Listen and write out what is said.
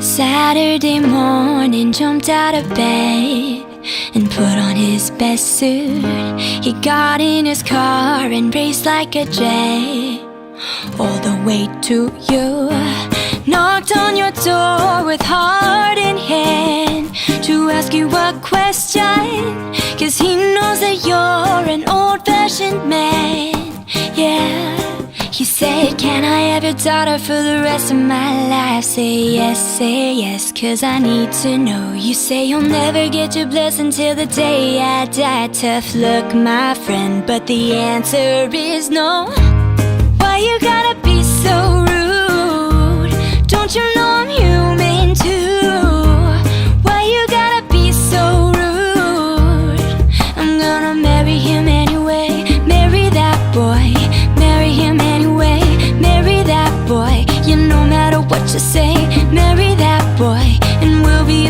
Saturday morning, jumped out of bed and put on his best suit. He got in his car and raced like a jet all the way to you. Knocked on your door with heart in hand to ask you a question, 'cause he knows that you're an old-fashioned man. Yeah. He said, can I have your daughter for the rest of my life? Say yes, 'cause I need to know. You say you'll never get your blessing till the day I die. Tough luck, my friend, but the answer is no. Why you gotta be so rude? Don't you know I'm human too? Why you gotta be so rude? I'm gonna marry him anyway. Marry that boy. Marry him anyway. Marry that boy. Yeah, no matter what you say, marry that boy, and we'll be